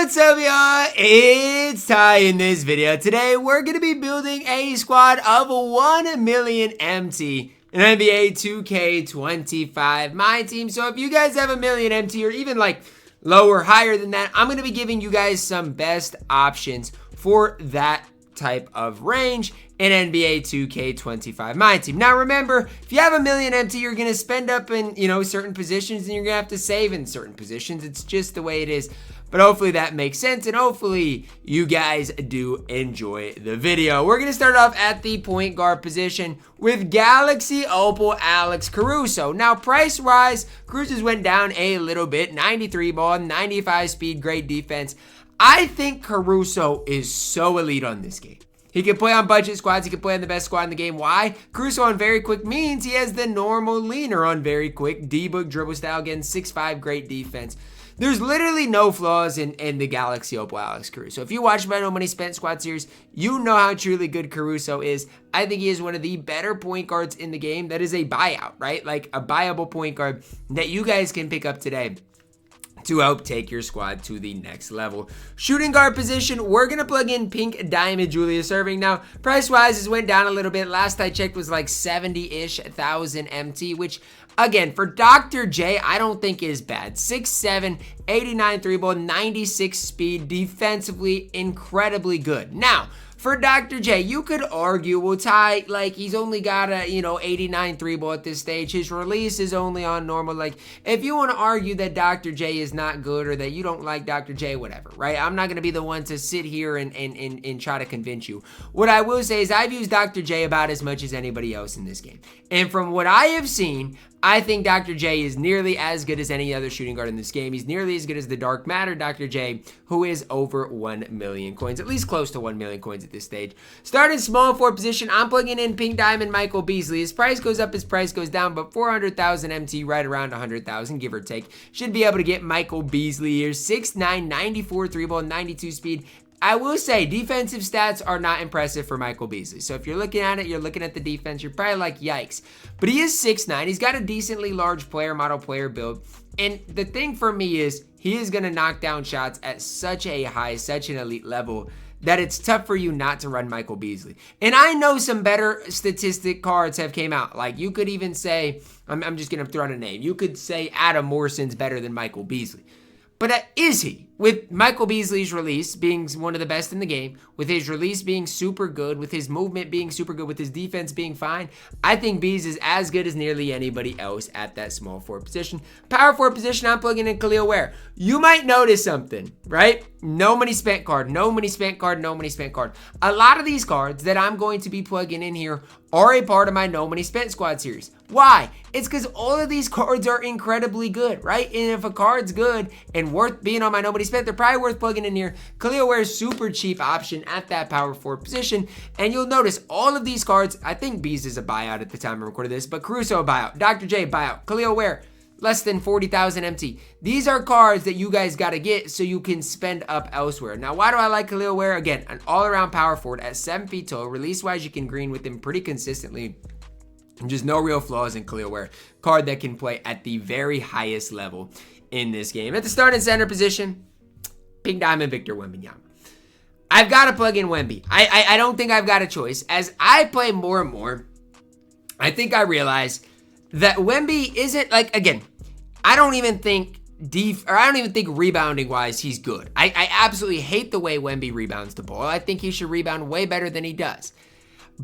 What's up, y'all? It's Ty in this video. Today, we're going to be building a squad of 1 million MT in NBA 2K25 MyTEAM. So if you guys have 1 million MT or even like lower, higher than that, I'm going to be giving you guys some best options for that type of range in NBA 2K25 MyTEAM. Now remember, if you have 1 million MT, you're going to spend up in, certain positions and you're going to have to save in certain positions. It's just the way it is. But hopefully that makes sense, and hopefully you guys do enjoy the video. We're going to start off at the point guard position with Galaxy Opal Alex Caruso. Now, price-wise, Caruso's went down a little bit. 93 ball, 95 speed, great defense. I think Caruso is so elite on this game. He can play on budget squads. He can play on the best squad in the game. Why? Caruso on very quick means he has the normal leaner on very quick. D-book dribble style, again, 6'5", great defense. There's literally no flaws in the Galaxy Opal Alex Caruso. If you watch my No Money Spent Squad series, you know how truly good Caruso is. I think he is one of the better point guards in the game. That is a buyout, right? Like a buyable point guard that you guys can pick up today to help take your squad to the next level. Shooting guard position, we're going to plug in Pink Diamond Julius Erving. Now, price-wise, it went down a little bit. Last I checked was like 70-ish thousand MT, which, again, for Dr. J, I don't think is bad. 6'7", 89 3-ball, 96 speed, defensively incredibly good. Now, for Dr. J, you could argue, well, Ty, like, he's only got a, 89 3-ball at this stage. His release is only on normal. Like, if you want to argue that Dr. J is not good or that you don't like Dr. J, whatever, right? I'm not going to be the one to sit here and try to convince you. What I will say is I've used Dr. J about as much as anybody else in this game. And from what I have seen, I think Dr. J is nearly as good as any other shooting guard in this game. He's nearly as good as the Dark Matter Dr. J, who is over 1 million coins, at least close to 1 million coins at this stage. Starting small forward position, I'm plugging in Pink Diamond Michael Beasley. His price goes up, his price goes down, but 400,000 MT, right around 100,000, give or take. Should be able to get Michael Beasley here. 6'9", 94 3-ball, 92 speed. I will say defensive stats are not impressive for Michael Beasley. So if you're looking at it, you're looking at the defense, you're probably like, yikes. But he is 6'9". He's got a decently large model player build. And the thing for me is he is going to knock down shots at such a high, such an elite level that it's tough for you not to run Michael Beasley. And I know some better statistic cards have came out. Like you could even say, I'm just going to throw out a name. You could say Adam Morrison's better than Michael Beasley. But is he? With Michael Beasley's release being one of the best in the game, with his release being super good, with his movement being super good, with his defense being fine, I think Bees is as good as nearly anybody else at that small forward position. Power forward position, I'm plugging in Khalil Ware. You might notice something, right? No money spent card, no money spent card, no money spent card. A lot of these cards that I'm going to be plugging in here are a part of my No Money Spent Squad series. Why? It's because all of these cards are incredibly good, right? And if a card's good and worth being on my No Money Spent, they're probably worth plugging in here. Khalil Ware is super cheap option at that power forward position. And you'll notice all of these cards, I think Bees is a buyout at the time I recorded this, but Caruso a buyout, Dr. J buyout, Khalil Ware less than 40,000 MT. These are cards that you guys got to get so you can spend up elsewhere. Now, why do I like Khalil Ware? Again, an all-around power forward at 7 feet tall. Release-wise, you can green with him pretty consistently. And just no real flaws in Khalil Ware. Card that can play at the very highest level in this game. At the starting center position, Pink Diamond Victor Wembanyama. I've got to plug in Wemby. I don't think I've got a choice. As I play more and more, I think I realize that Wemby isn't like, again, I don't even think rebounding wise he's good. I absolutely hate the way Wemby rebounds the ball. I think he should rebound way better than he does.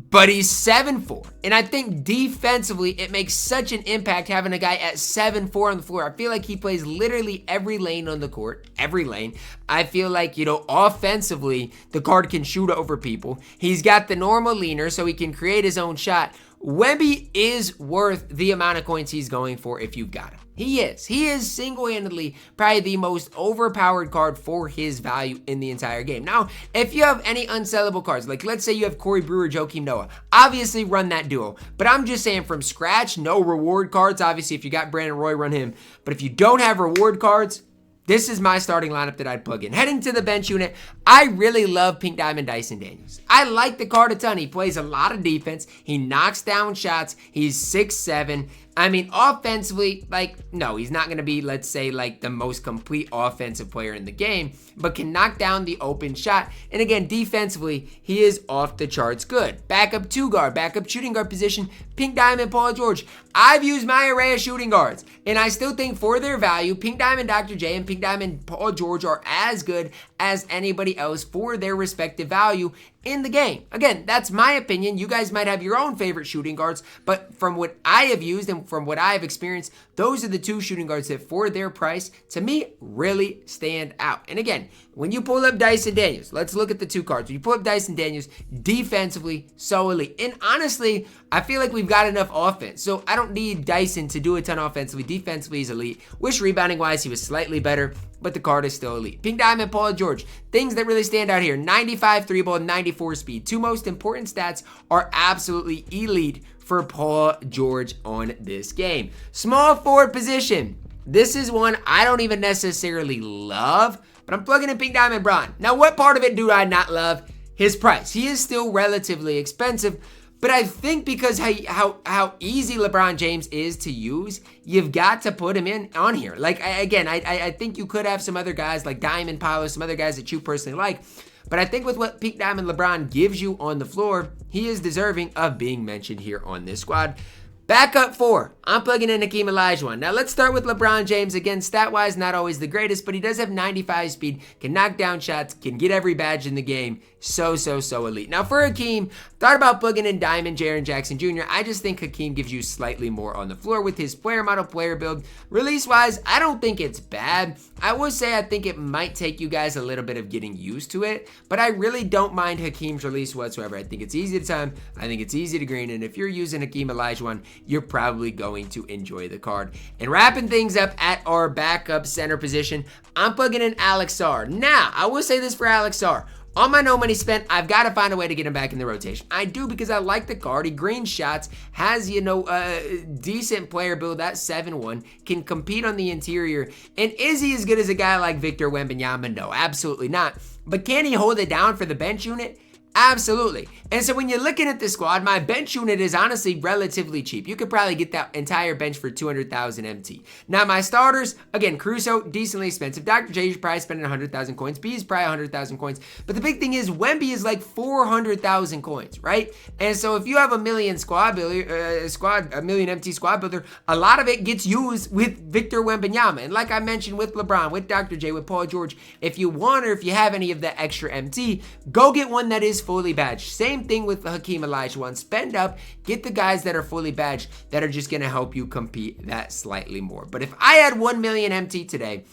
But he's 7'4", and I think defensively it makes such an impact having a guy at 7'4" on the floor. I feel like he plays literally every lane on the court, every lane. I feel like, offensively, the card can shoot over people. He's got the normal leaner, so he can create his own shot. Wemby is worth the amount of coins he's going for if you've got him. He is. He is single-handedly probably the most overpowered card for his value in the entire game. Now, if you have any unsellable cards, like let's say you have Corey Brewer, Joakim Noah, obviously run that duo. But I'm just saying from scratch, no reward cards. Obviously, if you got Brandon Roy, run him. But if you don't have reward cards, this is my starting lineup that I'd plug in. Heading to the bench unit, I really love Pink Diamond Dyson Daniels. I like the card a ton. He plays a lot of defense. He knocks down shots. He's 6'7", I mean, offensively, like, no, he's not going to be, let's say, like the most complete offensive player in the game, but can knock down the open shot. And again, defensively, he is off the charts good. Backup 2-guard, backup shooting guard position, Pink Diamond, Paul George. I've used my array of shooting guards, and I still think for their value, Pink Diamond, Dr. J, and Pink Diamond, Paul George are as good as anybody else for their respective value in the game. Again, that's my opinion. You guys might have your own favorite shooting guards, but from what I have used and from what I have experienced, those are the two shooting guards that for their price, to me, really stand out. And again, when you pull up Dyson Daniels, let's look at the two cards. When you pull up Dyson Daniels, defensively, so elite. And honestly, I feel like we've got enough offense, so I don't need Dyson to do a ton offensively. Defensively, he's elite. Wish rebounding-wise, he was slightly better, but the card is still elite. Pink Diamond, Paul George. Things that really stand out here: 95 3-ball, 94 speed. Two most important stats are absolutely elite for Paul George on this game. Small forward position. This is one I don't even necessarily love, but I'm plugging in Pink Diamond Bron. Now, what part of it do I not love? His price. He is still relatively expensive, but I think because how easy LeBron James is to use, you've got to put him in on here. Like, I think you could have some other guys like Diamond Paolo, some other guys that you personally like. But I think with what Pink Diamond LeBron gives you on the floor, he is deserving of being mentioned here on this squad. Backup 4, I'm plugging in Hakeem Olajuwon. Now let's start with LeBron James. Again, stat-wise, not always the greatest, but he does have 95 speed, can knock down shots, can get every badge in the game. So elite. Now for Hakeem, thought about plugging in Diamond, Jaren Jackson Jr. I just think Hakeem gives you slightly more on the floor with his player model, player build. Release-wise, I don't think it's bad. I would say I think it might take you guys a little bit of getting used to it, but I really don't mind Hakeem's release whatsoever. I think it's easy to time, I think it's easy to green, and if you're using Hakeem Olajuwon, you're probably going to enjoy the card. And wrapping things up at our backup center position, I'm plugging in Alex Sarr. Now, I will say this for Alex Sarr. On my no money spent, I've got to find a way to get him back in the rotation. I do, because I like the card. He green shots, has, decent player build at 7'1", can compete on the interior. And is he as good as a guy like Victor Wembanyama? No, absolutely not. But can he hold it down for the bench unit? Absolutely. And so when you're looking at this squad, my bench unit is honestly relatively cheap. You could probably get that entire bench for 200,000 MT. Now my starters, again, Caruso, decently expensive. Dr. J is probably spending 100,000 coins. B is probably 100,000 coins. But the big thing is Wemby is like 400,000 coins, right? And so if you have a million a million MT squad builder, a lot of it gets used with Victor Wembanyama. And like I mentioned with LeBron, with Dr. J, with Paul George, if you want or if you have any of that extra MT, go get one that is fully badged. Same thing with Hakeem Olajuwon. Spend up, get the guys that are fully badged that are just going to help you compete that slightly more. But if I had 1 million MT today,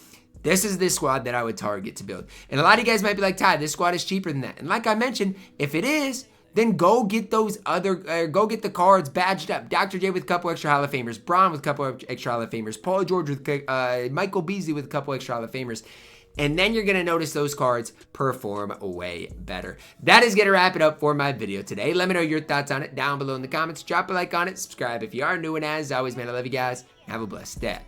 this is the squad that I would target to build. And a lot of you guys might be like, Ty, this squad is cheaper than that. And like I mentioned, if it is, then go get those other, go get the cards badged up. Dr. J with a couple extra Hall of Famers, Bron with a couple extra Hall of Famers, Paul George with Michael Beasley with a couple extra Hall of Famers. And then you're going to notice those cards perform way better. That is going to wrap it up for my video today. Let me know your thoughts on it down below in the comments. Drop a like on it. Subscribe if you are new. And as always, man, I love you guys. Have a blessed day.